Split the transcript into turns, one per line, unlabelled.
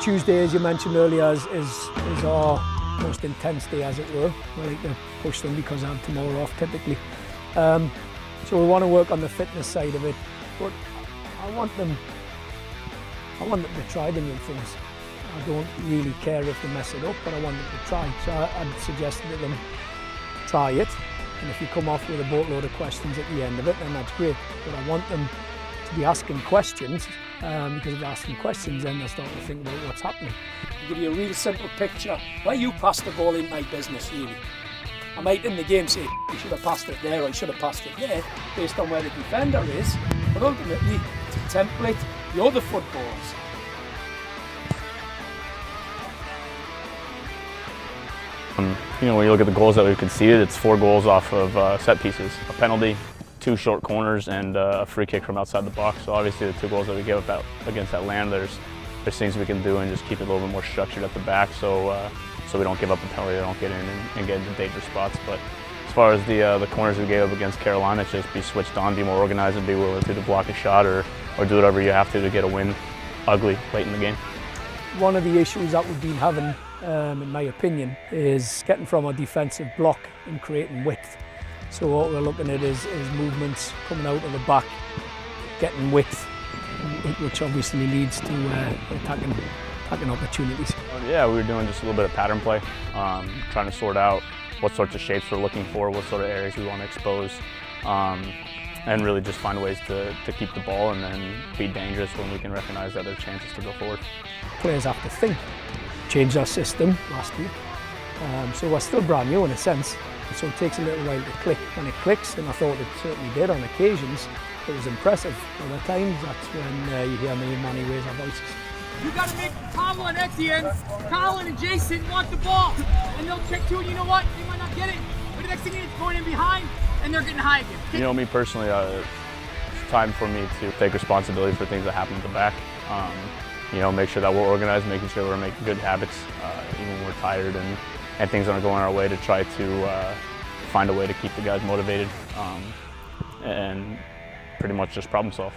Tuesday, as you mentioned earlier, is our most intense day, as it were. I like to push them because I have tomorrow off typically. So we want to work on the fitness side of it, but I want them to try the new things. I don't really care if they mess it up, but I want them to try. So I'd suggest to them, try it. And if you come off with a boatload of questions at the end of it, then that's great. But I want them to be asking questions, because if they're asking questions, then they're starting to think about what's happening. I'll give you a real simple picture. Why you pass the ball in my business, really? I might in the game say, you should have passed it there, or you should have passed it there, based on where the defender is. But ultimately, it's a template, the other footballs.
You know, when you look at the goals that we've conceded, it's 4 goals off of set pieces, a penalty, 2 short corners, and a free kick from outside the box. So obviously the 2 goals that we gave up against Atlanta, there's things we can do and just keep it a little bit more structured at the back, so we don't give up a penalty, don't get in and get into dangerous spots. But as far as the corners we gave up against Carolina, it's just be switched on, be more organized, and be willing to block a shot or do whatever you have to get a win ugly late in the game.
One of the issues that we've been having, in my opinion, is getting from a defensive block and creating width. So what we're looking at is movements coming out of the back, getting width, which obviously leads to attacking opportunities.
Yeah, we were doing just a little bit of pattern play, trying to sort out what sorts of shapes we're looking for, what sort of areas we want to expose, and really just find ways to keep the ball and then be dangerous when we can recognize that there are chances to go forward.
Players have to think. Changed our system last week, so we're still brand new in a sense, so it takes a little while to click. When it clicks, and I thought it certainly did on occasions, it was impressive. Other times, that's when you hear me and Manny raise our voices.
You got to make Colin and Etienne, Colin and Jason want the ball, and they'll check too, and you know what? They might not get it, but the next thing it's going in behind, and they're getting high again.
You know, me personally, it's time for me to take responsibility for things that happen at the back. You know, make sure that we're organized, making sure we're making good habits, even when we're tired and things aren't going our way, to try to find a way to keep the guys motivated and pretty much just problem solve.